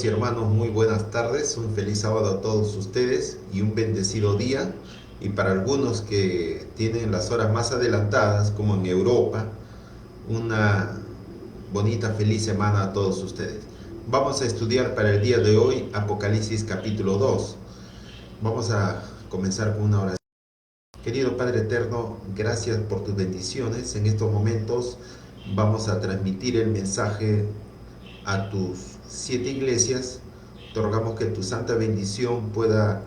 Y hermanos, muy buenas tardes, un feliz sábado a todos ustedes y un bendecido día. Y para algunos que tienen las horas más adelantadas, como en Europa, una bonita, feliz semana a todos ustedes. Vamos a estudiar para el día de hoy Apocalipsis capítulo 2. Vamos a comenzar con una oración. Querido Padre Eterno, gracias por tus bendiciones. En estos momentos vamos a transmitir el mensaje a tus 7 iglesias. Te rogamos que tu santa bendición pueda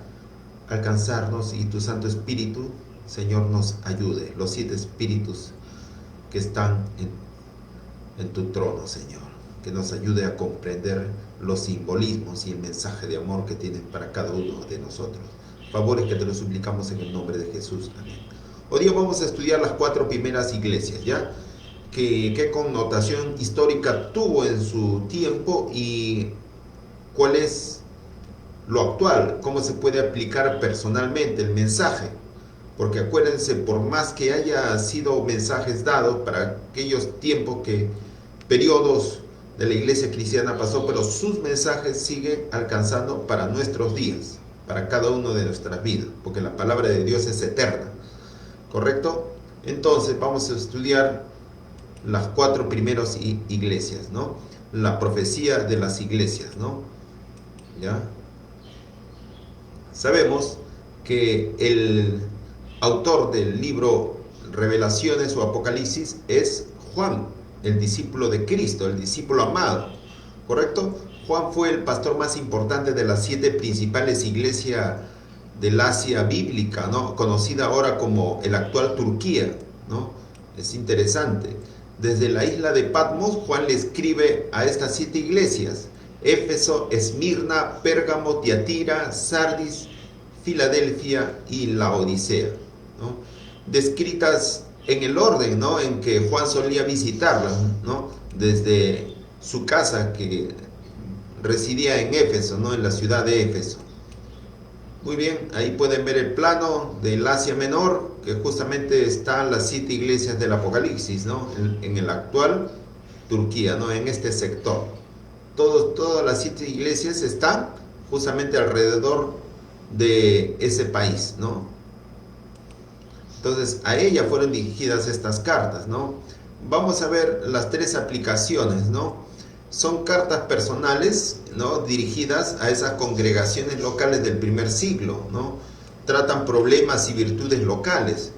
alcanzarnos y tu Santo Espíritu, Señor, nos ayude. Los 7 espíritus que están en tu trono, Señor, que nos ayude a comprender los simbolismos y el mensaje de amor que tienes para cada uno de nosotros. Favores que te lo suplicamos en el nombre de Jesús. Amén. Hoy día vamos a estudiar las 4 primeras iglesias, ¿ya? Qué connotación histórica tuvo en su tiempo y cuál es lo actual, cómo se puede aplicar personalmente el mensaje. Porque acuérdense, por más que haya sido mensajes dados para aquellos tiempos periodos de la iglesia cristiana pasó, pero sus mensajes siguen alcanzando para nuestros días, para cada uno de nuestras vidas, porque la palabra de Dios es eterna, ¿correcto? Entonces vamos a estudiar las 4 primeras iglesias, ¿no? La profecía de las iglesias, ¿no? ¿Ya? Sabemos que el autor del libro Revelaciones o Apocalipsis es Juan, el discípulo de Cristo, el discípulo amado, ¿correcto? Juan fue el pastor más importante de las 7 principales iglesias del Asia bíblica, ¿no? Conocida ahora como el actual Turquía, ¿no? Es interesante. Desde la isla de Patmos, Juan le escribe a estas 7 iglesias: Éfeso, Esmirna, Pérgamo, Tiatira, Sardis, Filadelfia y Laodicea, ¿no? Descritas en el orden, ¿no?, en que Juan solía visitarlas, ¿no?, desde su casa que residía en Éfeso, ¿no?, en la ciudad de Éfeso. Muy bien, ahí pueden ver el plano del Asia Menor, que justamente están las 7 iglesias del Apocalipsis, ¿no?, en el actual Turquía, ¿no?, en este sector. Todas las 7 iglesias están justamente alrededor de ese país, ¿no? Entonces a ella fueron dirigidas estas cartas, ¿no? Vamos a ver las 3 aplicaciones, ¿no? Son cartas personales, ¿no?, dirigidas a esas congregaciones locales del primer siglo, ¿no? Tratan problemas y virtudes locales.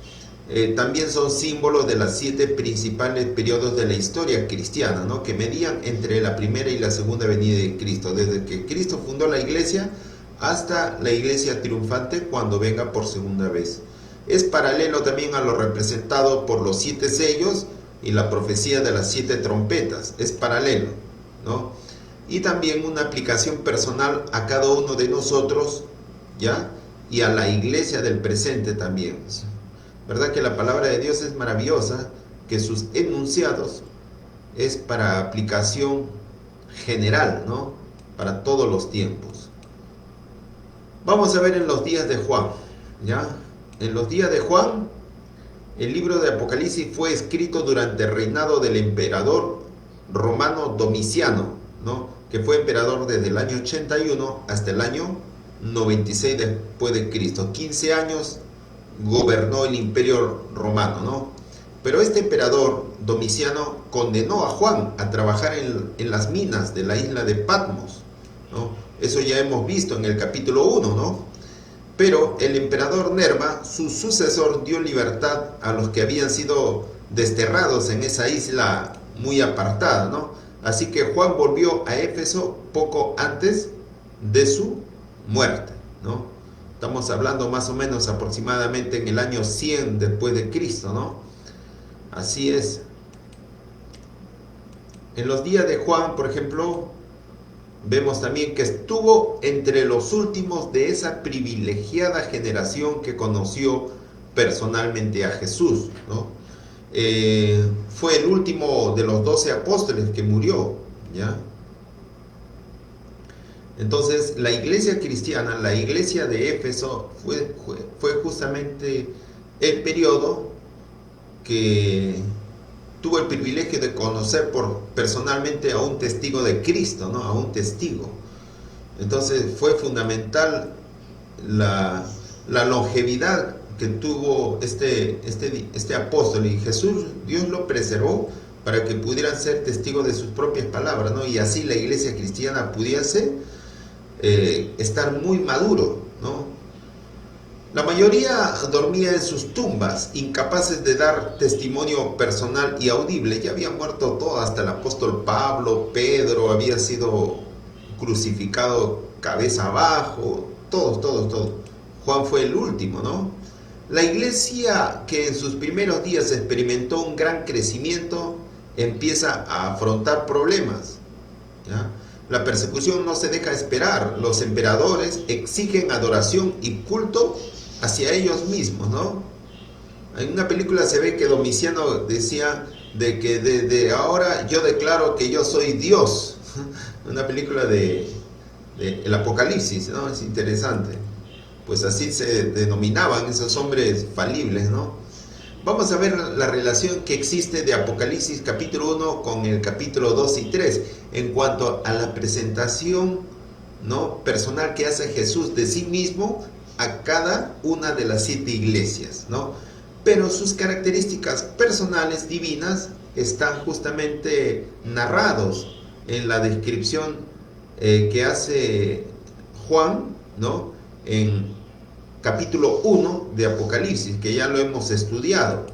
También son símbolos de las 7 principales periodos de la historia cristiana, ¿no?, que medían entre la primera y la segunda venida de Cristo, desde que Cristo fundó la iglesia hasta la iglesia triunfante cuando venga por segunda vez. Es paralelo también a lo representado por los 7 sellos y la profecía de las 7 trompetas. Es paralelo, ¿no? Y también una aplicación personal a cada uno de nosotros, ¿ya? Y a la iglesia del presente también. ¿Verdad que la palabra de Dios es maravillosa? Que sus enunciados es para aplicación general, ¿no?, para todos los tiempos. Vamos a ver en los días de Juan, ¿ya? En los días de Juan, el libro de Apocalipsis fue escrito durante el reinado del emperador romano Domiciano, ¿no?, que fue emperador desde el año 81 hasta el año 96 después de Cristo. 15 años gobernó el imperio romano, ¿no? Pero este emperador Domiciano condenó a Juan a trabajar en las minas de la isla de Patmos, ¿no? Eso ya hemos visto en el capítulo 1, ¿no? Pero el emperador Nerva, su sucesor, dio libertad a los que habían sido desterrados en esa isla muy apartada, ¿no? Así que Juan volvió a Éfeso poco antes de su muerte, ¿no? Estamos hablando más o menos aproximadamente en el año 100 después de Cristo, ¿no? Así es. En los días de Juan, por ejemplo, vemos también que estuvo entre los últimos de esa privilegiada generación que conoció personalmente a Jesús, ¿no? Fue el último de los 12 apóstoles que murió, ¿ya? Entonces la iglesia cristiana, la iglesia de Éfeso, fue justamente el periodo que tuvo el privilegio de conocer personalmente a un testigo de Cristo, ¿no?, a un testigo. Entonces fue fundamental la longevidad que tuvo este apóstol, y Jesús, Dios lo preservó para que pudieran ser testigos de sus propias palabras, ¿no? Y así la iglesia cristiana pudiese estar muy maduro, ¿no? La mayoría dormía en sus tumbas, incapaces de dar testimonio personal y audible. Ya había muerto todo, hasta el apóstol Pablo, Pedro había sido crucificado cabeza abajo, todos. Juan fue el último, ¿no? La iglesia, que en sus primeros días experimentó un gran crecimiento, empieza a afrontar problemas, ¿ya? La persecución no se deja esperar. Los emperadores exigen adoración y culto hacia ellos mismos, ¿no? En una película se ve que Domiciano decía de que desde ahora yo declaro que yo soy Dios. Una película de el Apocalipsis, ¿no? Es interesante. Pues así se denominaban esos hombres falibles, ¿no? Vamos a ver la relación que existe de Apocalipsis capítulo 1 con el capítulo 2 y 3 en cuanto a la presentación, ¿no?, personal que hace Jesús de sí mismo a cada una de las 7 iglesias, ¿no? Pero sus características personales divinas están justamente narrados en la descripción que hace Juan, ¿no?, en capítulo 1 de Apocalipsis, que ya lo hemos estudiado.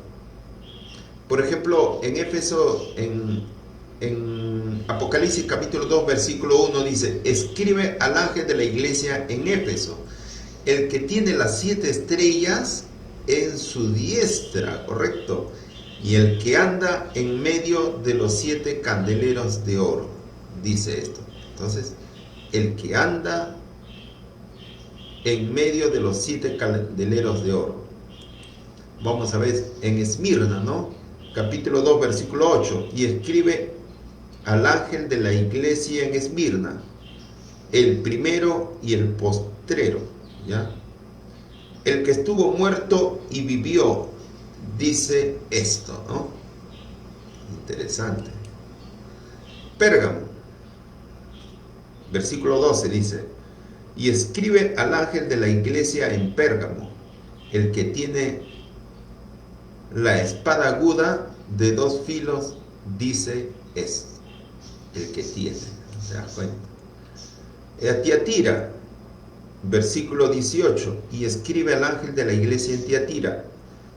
Por ejemplo, en Éfeso, en Apocalipsis capítulo 2, versículo 1 dice: escribe al ángel de la iglesia en Éfeso, el que tiene las 7 estrellas en su diestra, correcto, y el que anda en medio de los 7 candeleros de oro, dice esto. Entonces, el que anda en medio de los 7 candeleros de oro. Vamos a ver en Esmirna, ¿no? Capítulo 2, versículo 8. Y escribe al ángel de la iglesia en Esmirna, el primero y el postrero, ¿ya? El que estuvo muerto y vivió, dice esto, ¿no? Interesante. Pérgamo, versículo 12 dice: y escribe al ángel de la iglesia en Pérgamo, el que tiene la espada aguda de 2 filos, dice esto. El que tiene, ¿se da cuenta? A Tiatira, versículo 18, y escribe al ángel de la iglesia en Tiatira,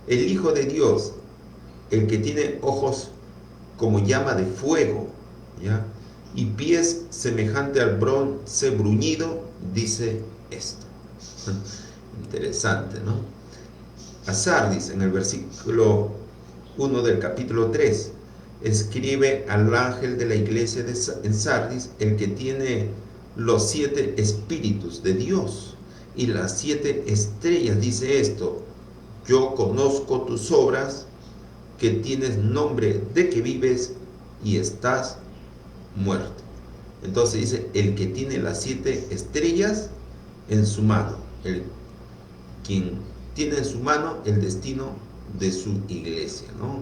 el Hijo de Dios, el que tiene ojos como llama de fuego, ¿ya?, y pies semejante al bronce bruñido, dice esto. Interesante, ¿no? A Sardis, en el versículo 1 del capítulo 3, escribe al ángel de la iglesia en Sardis, el que tiene los 7 espíritus de Dios y las 7 estrellas, dice esto: yo conozco tus obras, que tienes nombre de que vives y estás muerto. Entonces dice: el que tiene las 7 estrellas en su mano, quien tiene en su mano el destino de su iglesia, ¿no?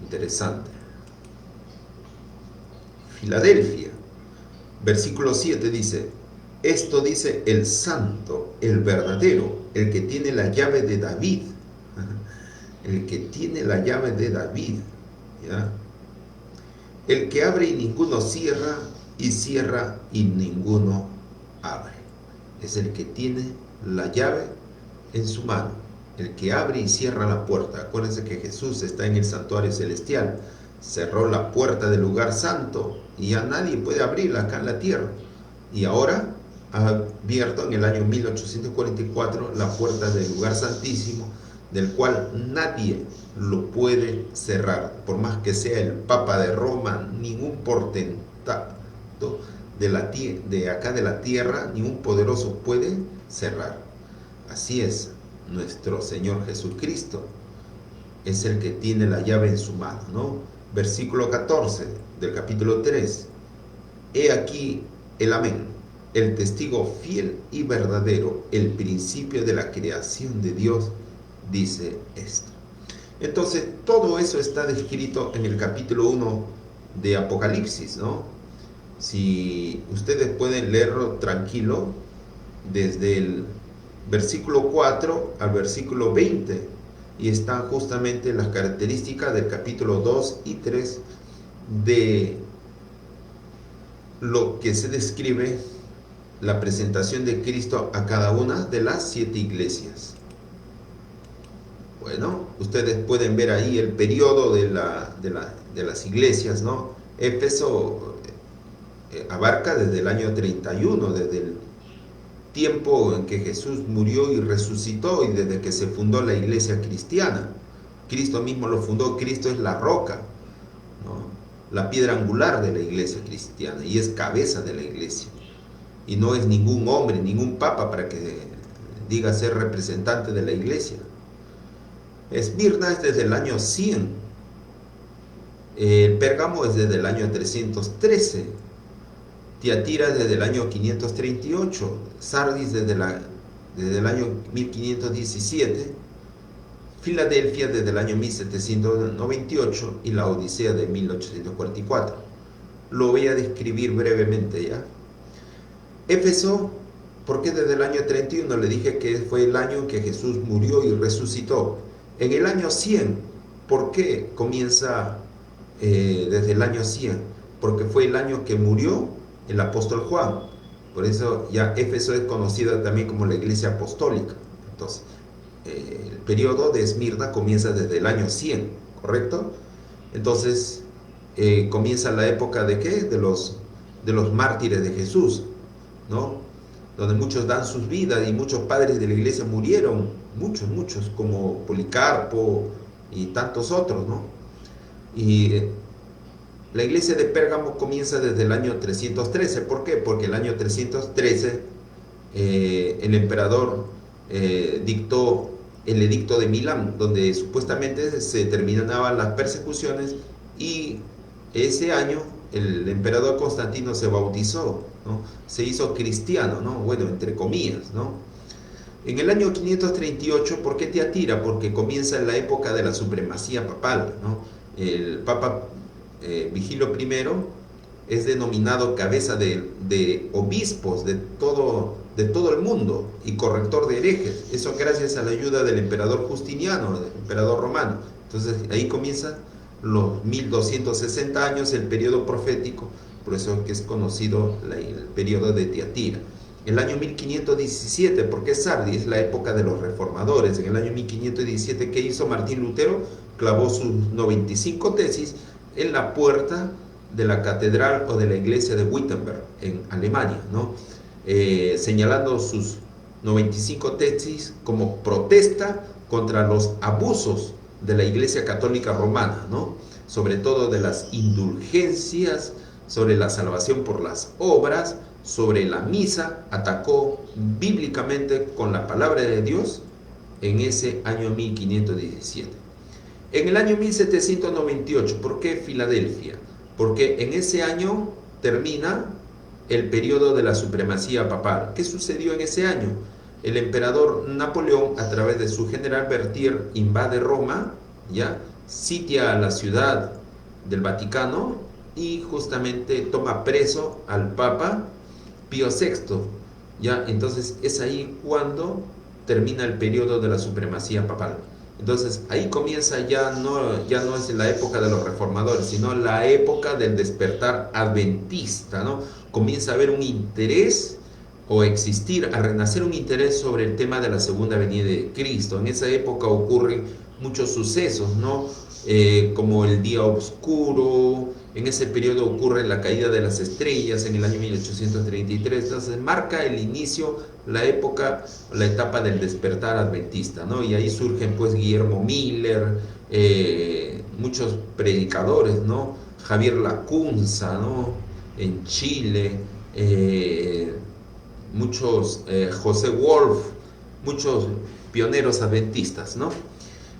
Interesante. Filadelfia, versículo 7 dice: esto dice el santo, el verdadero, el que tiene la llave de David. El que tiene la llave de David, ¿ya? El que abre y ninguno cierra, y cierra y ninguno abre. Es el que tiene la llave en su mano, el que abre y cierra la puerta. Acuérdense que Jesús está en el santuario celestial, cerró la puerta del lugar santo y ya nadie puede abrirla acá en la tierra. Y ahora ha abierto en el año 1844 la puerta del lugar santísimo, del cual nadie lo puede cerrar, por más que sea el Papa de Roma, ningún portentato de acá de la tierra, ningún poderoso puede cerrar. Así es, nuestro Señor Jesucristo es el que tiene la llave en su mano, ¿no? Versículo 14 del capítulo 3. He aquí el amén, el testigo fiel y verdadero, el principio de la creación de Dios, dice esto. Entonces, todo eso está descrito en el capítulo 1 de Apocalipsis, ¿no? Si ustedes pueden leerlo tranquilo, desde el versículo 4 al versículo 20, y están justamente las características del capítulo 2 y 3 de lo que se describe la presentación de Cristo a cada una de las 7 iglesias. Bueno, ustedes pueden ver ahí el periodo de las iglesias, ¿no? Éfeso abarca desde el año 31, desde el tiempo en que Jesús murió y resucitó, y desde que se fundó la iglesia cristiana. Cristo mismo lo fundó. Cristo es la roca, ¿no? La piedra angular de la iglesia cristiana, y es cabeza de la iglesia, y no es ningún hombre, ningún papa para que diga ser representante de la iglesia. Esmirna es desde el año 100, el Pérgamo es desde el año 313, Tiatira desde el año 538, Sardis desde el año 1517, Filadelfia desde el año 1798 y la Odisea de 1844. Lo voy a describir brevemente ya. Éfeso, ¿por qué desde el año 31? Le dije que fue el año en que Jesús murió y resucitó. En el año 100, ¿por qué comienza desde el año 100? Porque fue el año que murió el apóstol Juan. Por eso ya Éfeso es conocida también como la iglesia apostólica. Entonces, el periodo de Esmirna comienza desde el año 100, ¿correcto? Entonces, comienza la época ¿de qué? De los mártires de Jesús, ¿no? Donde muchos dan sus vidas y muchos padres de la iglesia murieron, muchos, como Policarpo y tantos otros, ¿no? Y la iglesia de Pérgamo comienza desde el año 313. ¿Por qué? Porque el año 313 el emperador dictó el edicto de Milán, donde supuestamente se terminaban las persecuciones, y ese año el emperador Constantino se bautizó, ¿no? Se hizo cristiano, ¿no? Bueno, entre comillas, ¿no? En el año 538, ¿por qué Tiatira? Porque comienza la época de la supremacía papal, ¿no? El Papa Vigilio I es denominado cabeza de obispos de todo el mundo y corrector de herejes. Eso gracias a la ayuda del emperador Justiniano, del emperador romano. Entonces ahí comienzan los 1260 años, el periodo profético, por eso que es conocido el periodo de Tiatira. El año 1517, porque Sardis es la época de los reformadores. En el año 1517, ¿qué hizo Martín Lutero? Clavó sus 95 tesis en la puerta de la catedral o de la iglesia de Wittenberg, en Alemania, ¿no? Señalando sus 95 tesis como protesta contra los abusos de la iglesia católica romana, ¿no? Sobre todo de las indulgencias, sobre la salvación por las obras, sobre la misa. Atacó bíblicamente con la palabra de Dios en ese año 1517. En el año 1798, ¿por qué Filadelfia? Porque en ese año termina el periodo de la supremacía papal. ¿Qué sucedió en ese año? El emperador Napoleón, a través de su general Berthier, invade Roma, ¿ya? Sitia a la ciudad del Vaticano y justamente toma preso al Papa Pío VI, ¿ya? Entonces es ahí cuando termina el periodo de la supremacía papal. Entonces ahí comienza ya no es la época de los reformadores, sino la época del despertar adventista, ¿no? Comienza a haber un interés, o existir, a renacer un interés sobre el tema de la segunda venida de Cristo. En esa época ocurren muchos sucesos, ¿no? Como el día oscuro. En ese periodo ocurre la caída de las estrellas en el año 1833. Entonces marca el inicio, la época, la etapa del despertar adventista, ¿no? Y ahí surgen pues Guillermo Miller, muchos predicadores, ¿no? Javier Lacunza, ¿no? En Chile, muchos José Wolf, muchos pioneros adventistas, ¿no?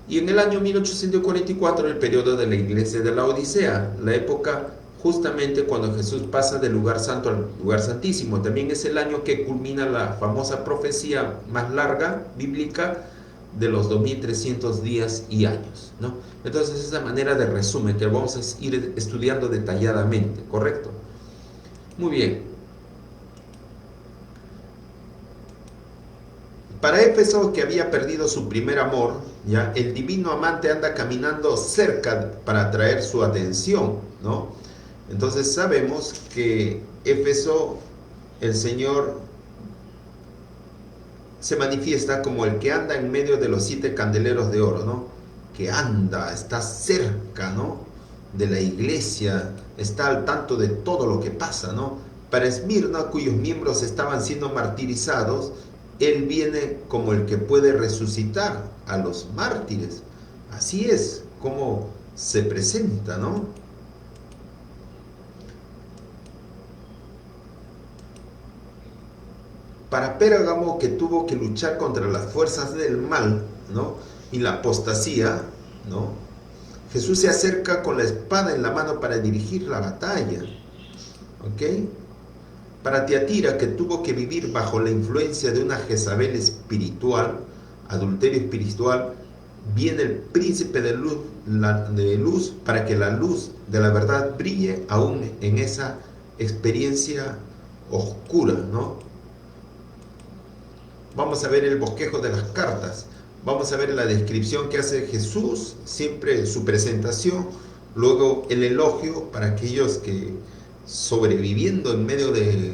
Y en el año 1844, el periodo de la iglesia de la Odisea, la época justamente cuando Jesús pasa del lugar santo al lugar santísimo. También es el año que culmina la famosa profecía más larga, bíblica, de los 2300 días y años, ¿no? Entonces, esa manera de resumen que vamos a ir estudiando detalladamente, ¿correcto? Muy bien. Para Éfeso, que había perdido su primer amor, ya el divino amante anda caminando cerca para atraer su atención, ¿no? Entonces sabemos que Éfeso, el Señor se manifiesta como el que anda en medio de los 7 candeleros de oro, ¿no? Que anda, está cerca, ¿no? De la iglesia, está al tanto de todo lo que pasa, ¿no? Para Esmirna, cuyos miembros estaban siendo martirizados, él viene como el que puede resucitar a los mártires. Así es como se presenta, ¿no? Para Pérgamo, que tuvo que luchar contra las fuerzas del mal, ¿no? Y la apostasía, ¿no? Jesús se acerca con la espada en la mano para dirigir la batalla, ¿ok? Para Tiatira, que tuvo que vivir bajo la influencia de una Jezabel espiritual, adulterio espiritual, viene el príncipe de luz para que la luz de la verdad brille aún en esa experiencia oscura, ¿no? Vamos a ver el bosquejo de las cartas, vamos a ver la descripción que hace Jesús, siempre su presentación, luego el elogio para aquellos que sobreviviendo en medio de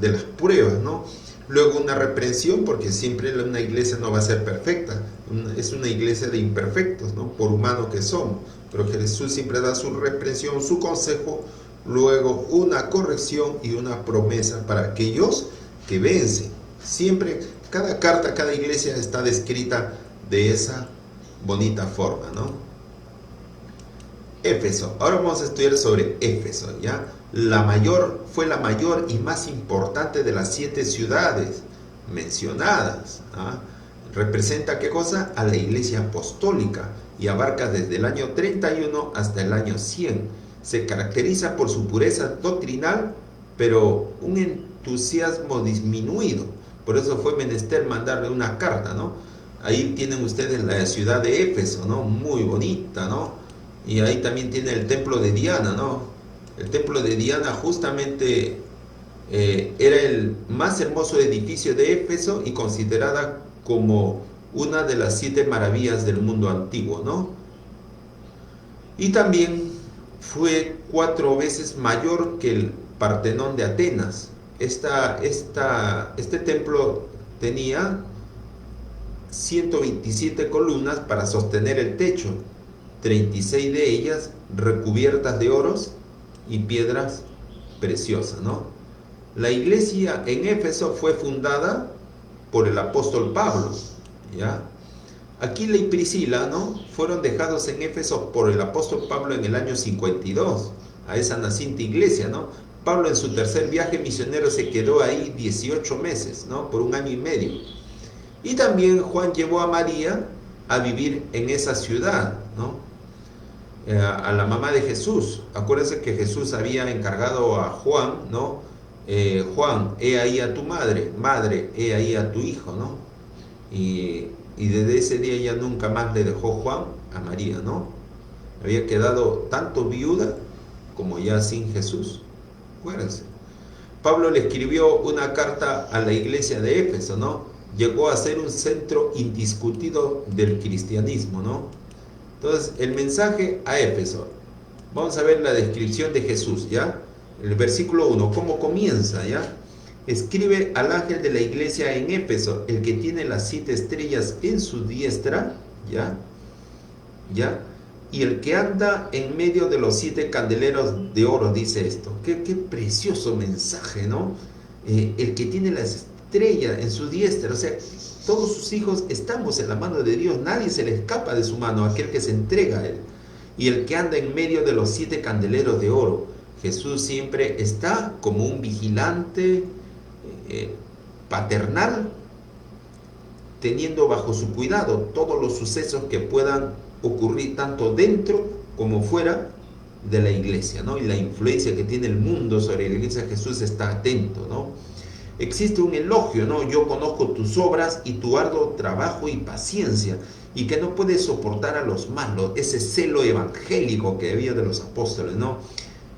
las pruebas, ¿no? Luego una reprensión, porque siempre una iglesia no va a ser perfecta, es una iglesia de imperfectos, ¿no? Por humano que somos, pero Jesús siempre da su reprensión, su consejo, luego una corrección y una promesa para aquellos que vencen. Siempre, cada carta, cada iglesia está descrita de esa bonita forma, ¿no? Éfeso. Ahora vamos a estudiar sobre Éfeso, ¿ya? Fue la mayor y más importante de las 7 ciudades mencionadas, ¿ah? ¿Representa qué cosa? A la iglesia apostólica y abarca desde el año 31 hasta el año 100. Se caracteriza por su pureza doctrinal, pero un entusiasmo disminuido. Por eso fue menester mandarle una carta, ¿no? Ahí tienen ustedes la ciudad de Éfeso, ¿no? Muy bonita, ¿no? Y ahí también tiene el templo de Diana, ¿no? El templo de Diana justamente era el más hermoso edificio de Éfeso y considerada como una de las 7 maravillas del mundo antiguo, ¿no? Y también fue 4 veces mayor que el Partenón de Atenas. Este templo tenía 127 columnas para sostener el techo, 36 de ellas recubiertas de oros y piedras preciosas, ¿no? La iglesia en Éfeso fue fundada por el apóstol Pablo, ¿ya? Aquila y Priscila, ¿no? Fueron dejados en Éfeso por el apóstol Pablo en el año 52, a esa naciente iglesia, ¿no? Pablo en su tercer viaje misionero se quedó ahí 18 meses, ¿no? Por 1 año y medio. Y también Juan llevó a María a vivir en esa ciudad, ¿no? A la mamá de Jesús. Acuérdense que Jesús había encargado a Juan, ¿no? Juan, he ahí a tu madre, madre, he ahí a tu hijo, ¿no? Y desde ese día ya nunca más le dejó Juan a María, ¿no? Había quedado tanto viuda como ya sin Jesús. Acuérdense. Pablo le escribió una carta a la iglesia de Éfeso, ¿no? Llegó a ser un centro indiscutido del cristianismo, ¿no? Entonces, el mensaje a Éfeso. Vamos a ver la descripción de Jesús, ¿ya? El versículo 1, ¿cómo comienza, ya? Escribe al ángel de la iglesia en Éfeso, el que tiene las 7 estrellas en su diestra, ¿ya? ¿Ya? Y el que anda en medio de los 7 candeleros de oro, dice esto. Qué precioso mensaje, ¿no? El que tiene las estrellas en su diestra, o sea, todos sus hijos estamos en la mano de Dios, nadie se le escapa de su mano, aquel que se entrega a él. Y el que anda en medio de los 7 candeleros de oro, Jesús siempre está como un vigilante paternal, teniendo bajo su cuidado todos los sucesos que puedan ocurrir tanto dentro como fuera de la iglesia, ¿no? Y la influencia que tiene el mundo sobre la iglesia, Jesús está atento, ¿no? Existe un elogio, ¿no? Yo conozco tus obras y tu arduo trabajo y paciencia, y que no puedes soportar a los malos, ese celo evangélico que había de los apóstoles, ¿no?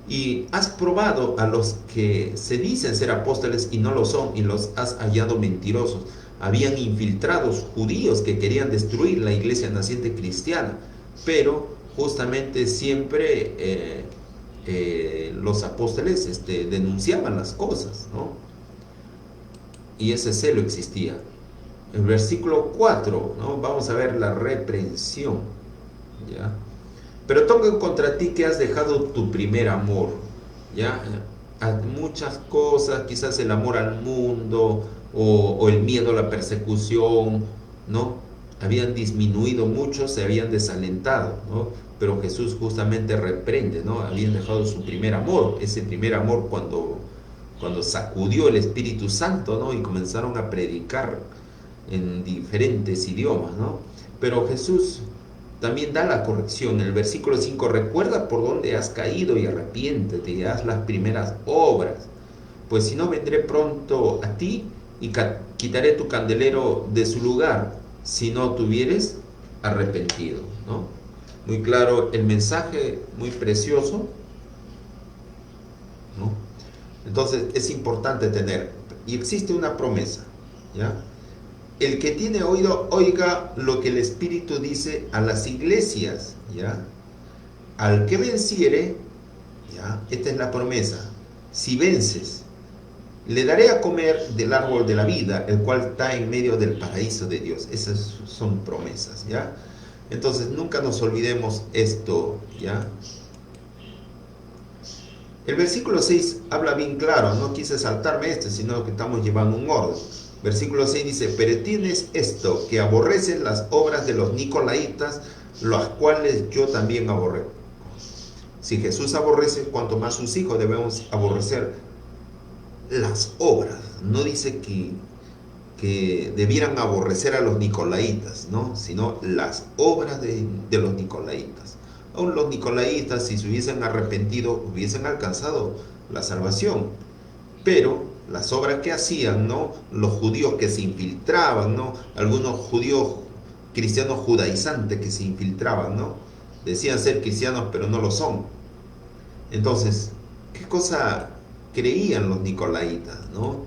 Y has probado a los que se dicen ser apóstoles y no lo son, y los has hallado mentirosos. Habían infiltrados judíos que querían destruir la iglesia naciente cristiana, pero justamente siempre los apóstoles denunciaban las cosas, ¿no? Y ese celo existía. El versículo 4, ¿no? Vamos a ver la reprensión, ¿ya? Pero tengo contra ti que has dejado tu primer amor, ¿ya? Muchas cosas, quizás el amor al mundo o el miedo a la persecución, ¿no? Habían disminuido mucho, se habían desalentado, ¿no? Pero Jesús justamente reprende, ¿no? Habían dejado su primer amor, ese primer amor cuando sacudió el Espíritu Santo, ¿no? Y comenzaron a predicar en diferentes idiomas, ¿no? Pero Jesús también da la corrección. En el versículo 5, recuerda por dónde has caído y arrepiéntete y haz las primeras obras. Pues si no, vendré pronto a ti y quitaré tu candelero de su lugar, si no te hubieres arrepentido, ¿no? Muy claro el mensaje, muy precioso, ¿no? Entonces es importante tener, y existe una promesa, ¿ya? El que tiene oído, oiga lo que el Espíritu dice a las iglesias, ¿ya? Al que venciere, ¿ya? Esta es la promesa. Si vences, le daré a comer del árbol de la vida, el cual está en medio del paraíso de Dios. Esas son promesas, ¿ya? Entonces nunca nos olvidemos esto, ¿ya? El versículo 6 habla bien claro, no quise saltarme sino que estamos llevando un orden. Versículo 6 dice, pero tienes esto, que aborrecen las obras de los nicolaitas, las cuales yo también aborrezco. Si Jesús aborrece, cuanto más sus hijos debemos aborrecer las obras. No dice que debieran aborrecer a los nicolaitas, ¿no? Sino las obras de los nicolaitas. Aún los nicolaitas, si se hubiesen arrepentido, hubiesen alcanzado la salvación. Pero las obras que hacían, ¿no? Los judíos que se infiltraban, ¿no? Algunos judíos cristianos judaizantes que se infiltraban, ¿no? Decían ser cristianos, pero no lo son. Entonces, ¿qué cosa creían los nicolaitas, ¿no?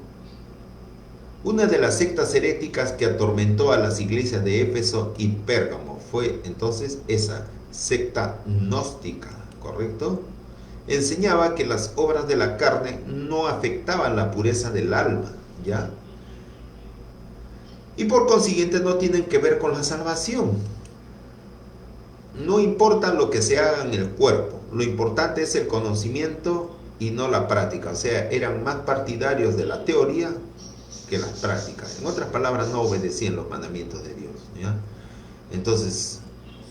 Una de las sectas heréticas que atormentó a las iglesias de Éfeso y Pérgamo fue entonces esa secta gnóstica, ¿correcto? Enseñaba que las obras de la carne no afectaban la pureza del alma, ¿ya? Y por consiguiente no tienen que ver con la salvación. No importa lo que se haga en el cuerpo, lo importante es el conocimiento y no la práctica. O sea, eran más partidarios de la teoría que las prácticas. En otras palabras, no obedecían los mandamientos de Dios, ¿ya? Entonces,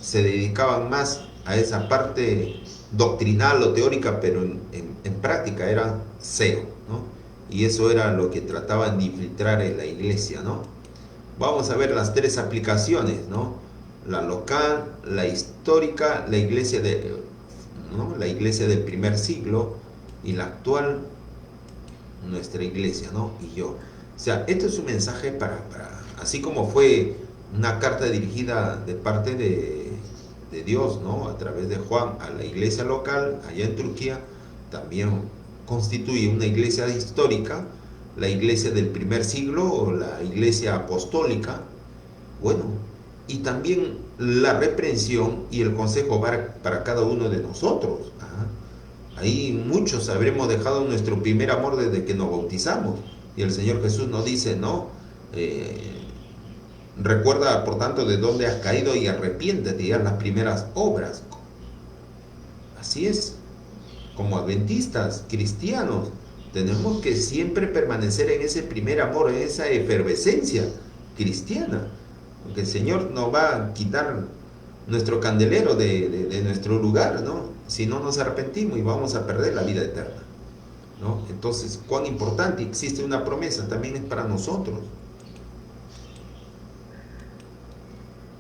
se dedicaban más a esa parte doctrinal o teórica, pero en práctica era cero, ¿no? Y eso era lo que trataban de infiltrar en la iglesia, ¿no? Vamos a ver las tres aplicaciones, ¿no? La local, la histórica, la iglesia ¿no? La iglesia del primer siglo y la actual, nuestra iglesia, ¿no? Y yo. O sea, esto es un mensaje así como fue una carta dirigida de parte de Dios, ¿no? A través de Juan a la iglesia local allá en Turquía, también constituye una iglesia histórica, la iglesia del primer siglo o la iglesia apostólica. Bueno, y también la reprensión y el consejo para cada uno de nosotros. Ahí muchos habremos dejado nuestro primer amor desde que nos bautizamos, y el Señor Jesús nos dice, ¿no? Recuerda, por tanto, de dónde has caído y arrepiéntete y haz las primeras obras. Así es, como adventistas, cristianos, tenemos que siempre permanecer en ese primer amor, en esa efervescencia cristiana, porque el Señor nos va a quitar nuestro candelero de nuestro lugar, ¿no? Si no nos arrepentimos, y vamos a perder la vida eterna, ¿no? Entonces, cuán importante, existe una promesa, también es para nosotros.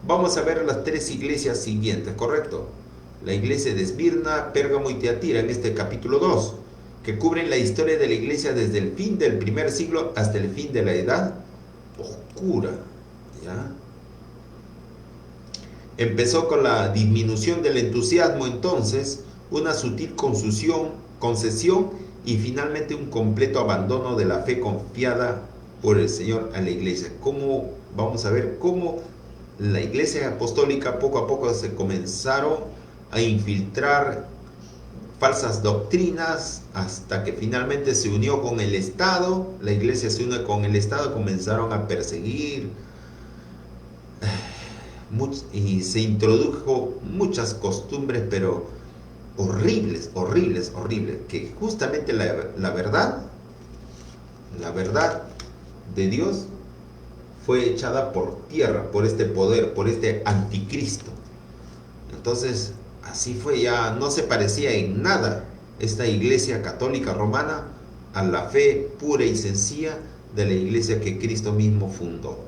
Vamos a ver las tres iglesias siguientes, ¿correcto? La iglesia de Esmirna, Pérgamo y Tiatira en este capítulo 2, que cubren la historia de la iglesia desde el fin del primer siglo hasta el fin de la edad oscura, ¿ya? Empezó con la disminución del entusiasmo, entonces una sutil confusión concesión y finalmente un completo abandono de la fe confiada por el Señor a la iglesia. Vamos a ver cómo la iglesia apostólica poco a poco se comenzaron a infiltrar falsas doctrinas hasta que finalmente se unió con el Estado. La iglesia se une con el Estado, comenzaron a perseguir y se introdujo muchas costumbres, pero horribles, que justamente la verdad de Dios fue echada por tierra, por este poder, por este anticristo. Entonces, así fue, ya no se parecía en nada esta iglesia católica romana a la fe pura y sencilla de la iglesia que Cristo mismo fundó.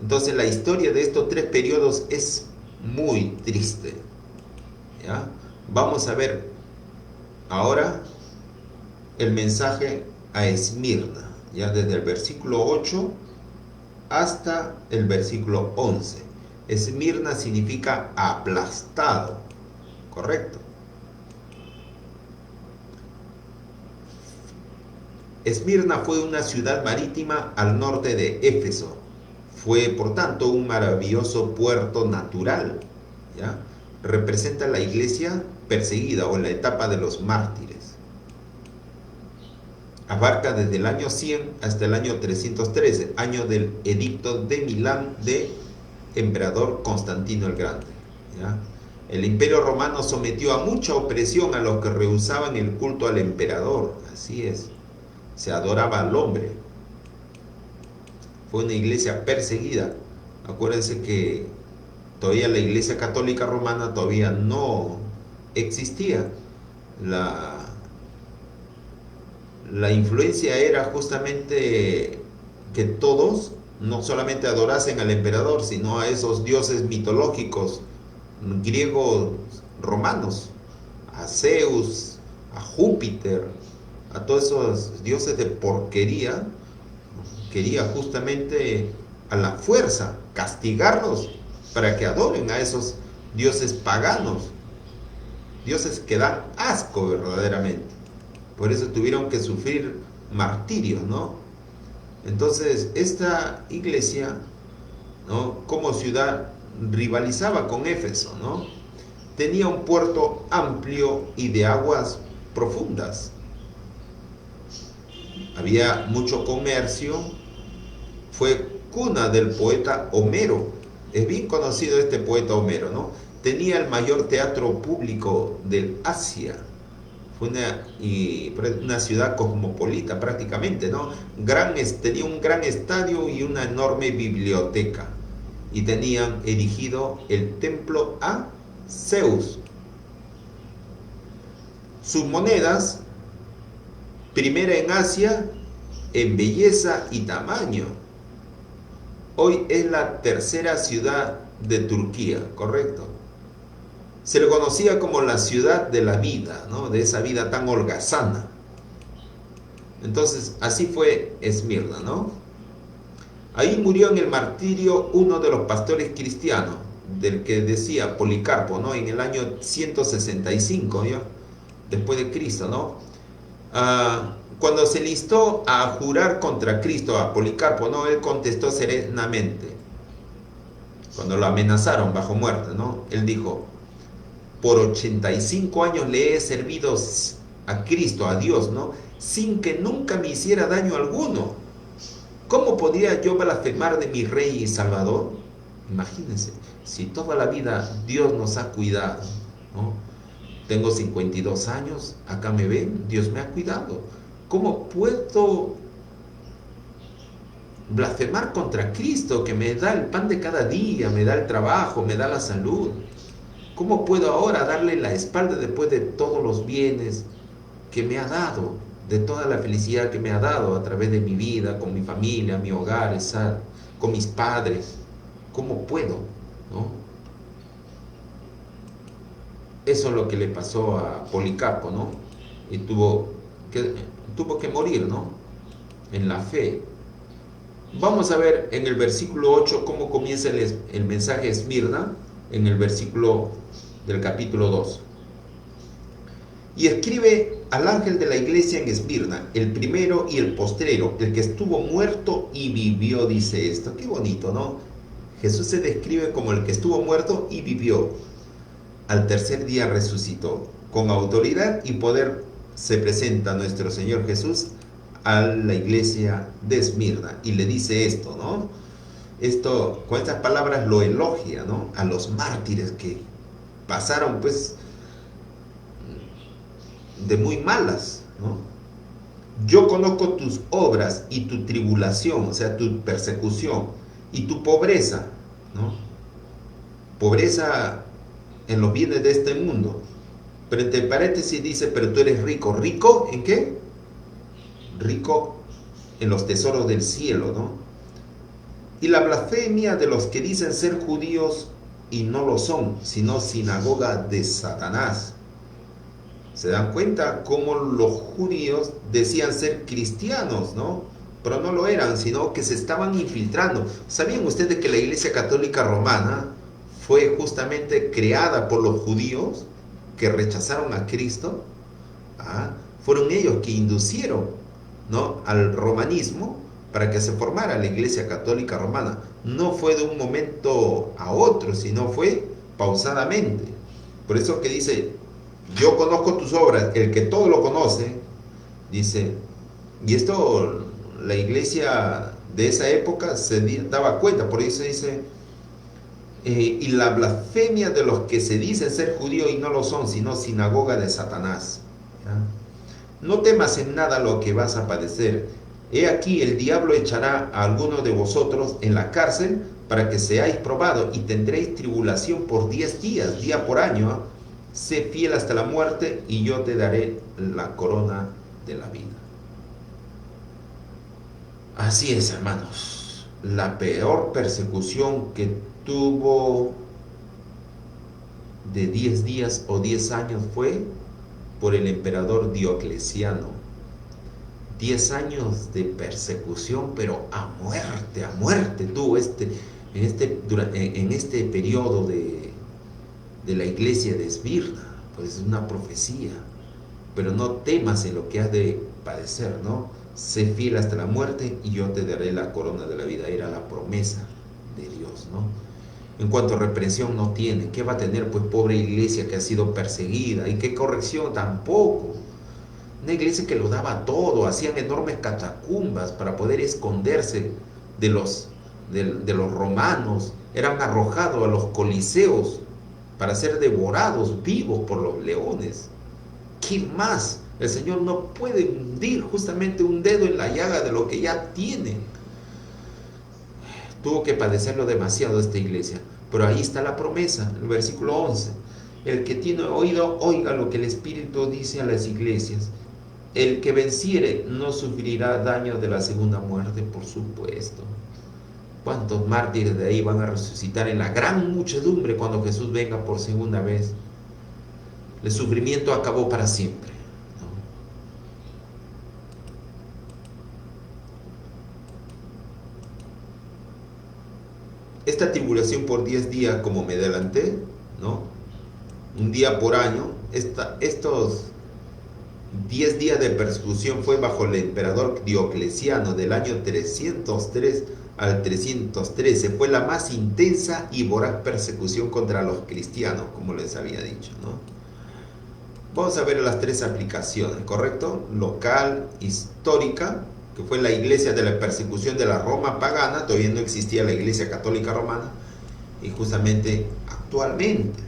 Entonces, la historia de estos tres periodos es muy triste, ¿ya? Vamos a ver ahora el mensaje a Esmirna, ya desde el versículo 8 hasta el versículo 11. Esmirna significa aplastado, correcto. Esmirna fue una ciudad marítima al norte de Éfeso. Fue, por tanto, un maravilloso puerto natural, ¿ya? Representa la iglesia perseguida o la etapa de los mártires. Abarca desde el año 100 hasta el año 313, año del edicto de Milán de emperador Constantino el Grande, ¿ya? El imperio romano sometió a mucha opresión a los que rehusaban el culto al emperador. Así es, se adoraba al hombre. Fue una iglesia perseguida. Acuérdense que todavía la iglesia católica romana todavía no existía. La influencia era justamente que todos no solamente adorasen al emperador, sino a esos dioses mitológicos griegos romanos, a Zeus, a Júpiter, a todos esos dioses de porquería. Quería justamente a la fuerza castigarlos para que adoren a esos dioses paganos, dioses que dan asco verdaderamente. Por eso tuvieron que sufrir martirios, ¿no? Entonces, esta iglesia, ¿no?, como ciudad rivalizaba con Éfeso, ¿no? Tenía un puerto amplio y de aguas profundas. Había mucho comercio. Fue cuna del poeta Homero. Es bien conocido este poeta Homero, ¿no? Tenía el mayor teatro público del Asia. Fue una ciudad cosmopolita prácticamente, ¿no? Tenía un gran estadio y una enorme biblioteca. Y tenían erigido el templo a Zeus. Sus monedas, primera en Asia en belleza y tamaño. Hoy es la tercera ciudad de Turquía, ¿correcto? Se le conocía como la ciudad de la vida, ¿no? De esa vida tan holgazana. Entonces, así fue Esmirna, ¿no? Ahí murió en el martirio uno de los pastores cristianos, del que decía Policarpo, ¿no? En el año 165, ¿ya?, después de Cristo, ¿no? Cuando se listó a jurar contra Cristo a Policarpo, ¿no?, él contestó serenamente. Cuando lo amenazaron bajo muerte, ¿no?, él dijo: por 85 años le he servido a Cristo, a Dios, ¿no?, sin que nunca me hiciera daño alguno. ¿Cómo podría yo blasfemar de mi Rey y Salvador? Imagínense, si toda la vida Dios nos ha cuidado, ¿no? Tengo 52 años, acá me ven, Dios me ha cuidado. ¿Cómo puedo blasfemar contra Cristo, que me da el pan de cada día, me da el trabajo, me da la salud? ¿Cómo puedo ahora darle la espalda después de todos los bienes que me ha dado, de toda la felicidad que me ha dado a través de mi vida, con mi familia, mi hogar, con mis padres? ¿Cómo puedo, no? Eso es lo que le pasó a Policarpo, ¿no? Y tuvo que morir, ¿no?, en la fe. Vamos a ver en el versículo 8 cómo comienza el mensaje a Esmirna, en el versículo del capítulo 2. Y escribe al ángel de la iglesia en Esmirna, el primero y el postrero, el que estuvo muerto y vivió, dice esto. Qué bonito, ¿no? Jesús se describe como el que estuvo muerto y vivió. Al tercer día resucitó. Con autoridad y poder se presenta nuestro Señor Jesús a la iglesia de Esmirna y le dice esto, ¿no? Esto, con estas palabras lo elogia, ¿no? A los mártires que pasaron, pues, de muy malas, ¿no? Yo conozco tus obras y tu tribulación, o sea, tu persecución y tu pobreza, ¿no? Pobreza en los bienes de este mundo. Pero entre paréntesis dice, pero tú eres rico. ¿Rico en qué? Rico en los tesoros del cielo, ¿no? Y la blasfemia de los que dicen ser judíos y no lo son, sino sinagoga de Satanás. ¿Se dan cuenta cómo los judíos decían ser cristianos, ¿no? Pero no lo eran, sino que se estaban infiltrando. ¿Sabían ustedes que la Iglesia Católica Romana fue justamente creada por los judíos que rechazaron a Cristo? Fueron ellos que inducieron, ¿no?, al romanismo para que se formara la Iglesia Católica Romana. No fue de un momento a otro, sino fue pausadamente. Por eso que dice, yo conozco tus obras, el que todo lo conoce, dice, y esto la iglesia de esa época se daba cuenta, por eso dice, y la blasfemia de los que se dicen ser judíos y no lo son, sino sinagoga de Satanás. ¿Ya? No temas en nada lo que vas a padecer. He aquí el diablo echará a alguno de vosotros en la cárcel para que seáis probados y tendréis tribulación por 10 días, día por año. Sé fiel hasta la muerte y yo te daré la corona de la vida. Así es, hermanos. La peor persecución que tuvo de 10 días o 10 años fue por el emperador Diocleciano. 10 años de persecución, pero a muerte tuvo en este periodo de la iglesia de Esmirna. Pues es una profecía. Pero no temas en lo que has de padecer, ¿no? Sé fiel hasta la muerte y yo te daré la corona de la vida. Era la promesa de Dios, ¿no? En cuanto a reprensión no tiene. ¿Qué va a tener, pues, pobre iglesia que ha sido perseguida? ¿Y qué corrección? Tampoco. Una iglesia que lo daba todo, hacían enormes catacumbas para poder esconderse de los romanos, eran arrojados a los coliseos para ser devorados vivos por los leones. ¿Qué más? El Señor no puede hundir justamente un dedo en la llaga de lo que ya tiene. Tuvo que padecerlo demasiado esta iglesia, pero ahí está la promesa, el versículo 11. El que tiene oído, oiga lo que el Espíritu dice a las iglesias. El que venciere no sufrirá daño de la segunda muerte, por supuesto. ¿Cuántos mártires de ahí van a resucitar en la gran muchedumbre cuando Jesús venga por segunda vez? El sufrimiento acabó para siempre, ¿no? Esta tribulación por 10 días, como me adelanté, ¿no? Un día por año, estos 10 días de persecución fue bajo el emperador Diocleciano del año 303 al 313. Fue la más intensa y voraz persecución contra los cristianos, como les había dicho, ¿no? Vamos a ver las 3 aplicaciones, ¿correcto? Local, histórica, que fue la iglesia de la persecución de la Roma pagana. Todavía no existía la iglesia católica romana. Y justamente actualmente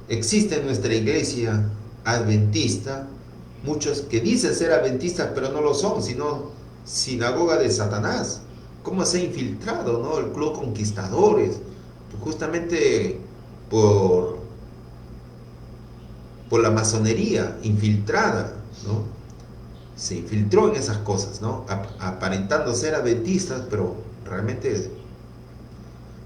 existe en nuestra iglesia adventista muchos que dicen ser adventistas pero no lo son, sino sinagoga de Satanás. ¿Cómo se ha infiltrado, no?, el club conquistadores? Justamente por la masonería infiltrada, ¿no? Se infiltró en esas cosas, ¿no? Aparentando ser adventistas, pero realmente...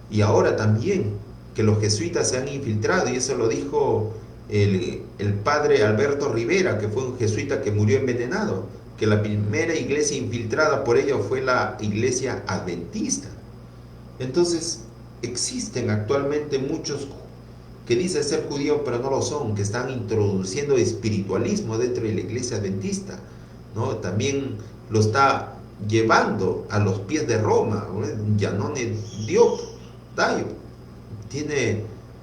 Y ahora también que los jesuitas se han infiltrado, y eso lo dijo el padre Alberto Rivera, que fue un jesuita que murió envenenado, que la primera iglesia infiltrada por ellos fue la iglesia adventista. Entonces existen actualmente muchos que dice ser judíos pero no lo son, que están introduciendo espiritualismo dentro de la iglesia adventista, ¿no? También lo está llevando a los pies de Roma, ¿no? Giannone Diop, Dayo,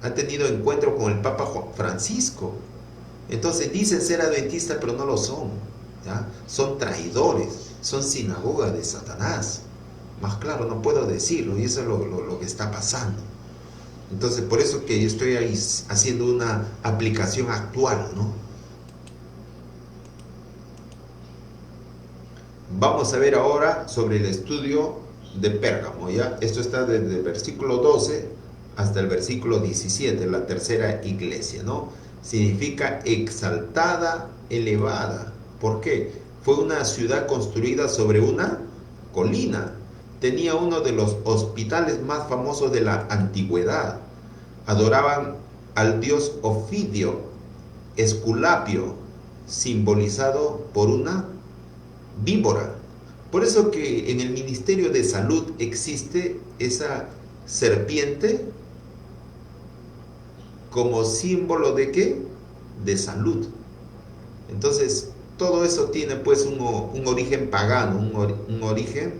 ha tenido encuentro con el Papa Francisco. Entonces dicen ser adventistas pero no lo son, ¿ya? Son traidores, son sinagoga de Satanás. Más claro no puedo decirlo, y eso es lo que está pasando. Entonces por eso que yo estoy ahí haciendo una aplicación actual, ¿no? Vamos a ver ahora sobre el estudio de Pérgamo, ¿ya? Esto está desde el versículo 12 hasta el versículo 17, la tercera iglesia, ¿no? Significa exaltada, elevada. ¿Por qué? Fue una ciudad construida sobre una colina. Tenía uno de los hospitales más famosos de la antigüedad. Adoraban al dios Ofidio, Esculapio, simbolizado por una víbora. Por eso que en el Ministerio de Salud existe esa serpiente como símbolo de ¿qué? De salud. Entonces, todo eso tiene pues un origen pagano, un origen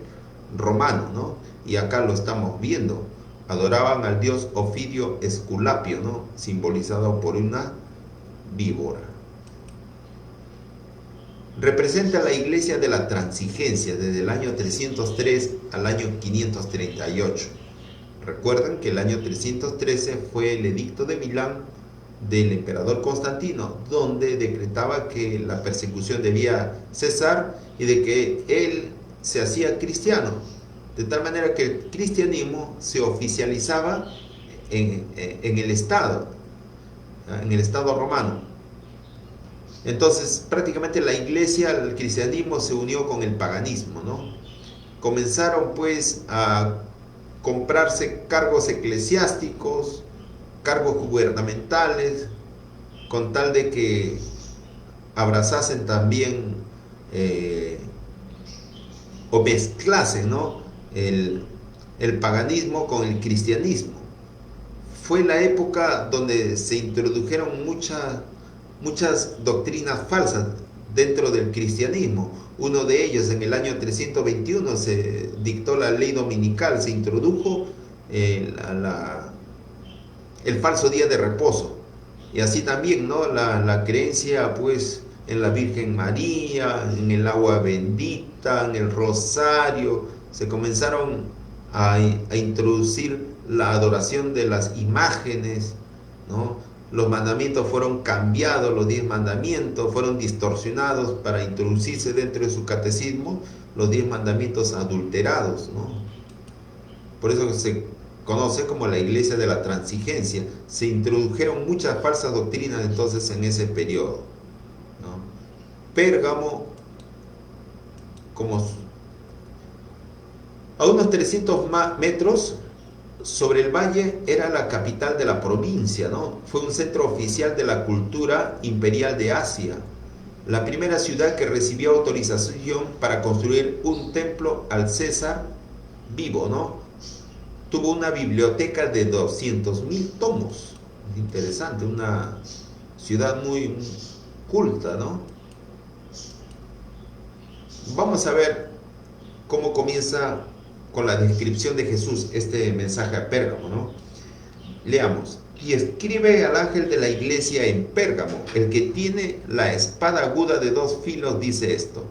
romano, ¿no? Y acá lo estamos viendo. Adoraban al dios Ofidio Esculapio, ¿no? Simbolizado por una víbora. Representa la iglesia de la transigencia desde el año 303 al año 538. Recuerdan que el año 313 fue el edicto de Milán del emperador Constantino, donde decretaba que la persecución debía cesar y de que él se hacía cristiano, de tal manera que el cristianismo se oficializaba en el Estado romano. Entonces prácticamente la iglesia, el cristianismo se unió con el paganismo, ¿no? Comenzaron pues a comprarse cargos eclesiásticos, cargos gubernamentales, con tal de que abrazasen también o mezclasen, ¿no? el paganismo con el cristianismo. Fue la época donde se introdujeron muchas doctrinas falsas dentro del cristianismo. Uno de ellos, en el año 321 se dictó la ley dominical, se introdujo el falso día de reposo, y así también, ¿no? la creencia pues en la Virgen María, en el agua bendita, en el rosario. Se comenzaron a introducir la adoración de las imágenes, ¿no? Los mandamientos fueron cambiados, los 10 mandamientos fueron distorsionados para introducirse dentro de su catecismo los 10 mandamientos adulterados, ¿no? Por eso se conoce como la iglesia de la transigencia. Se introdujeron muchas falsas doctrinas entonces en ese periodo, ¿no? Pérgamo, como a unos 300 metros sobre el valle, era la capital de la provincia, ¿no? Fue un centro oficial de la cultura imperial de Asia, la primera ciudad que recibió autorización para construir un templo al César vivo, ¿no? Tuvo una biblioteca de 200.000 tomos. Interesante, una ciudad muy culta, ¿no? Vamos a ver cómo comienza con la descripción de Jesús este mensaje a Pérgamo, ¿no? Leamos. Y escribe al ángel de la iglesia en Pérgamo, el que tiene la espada aguda de 2 filos, dice esto.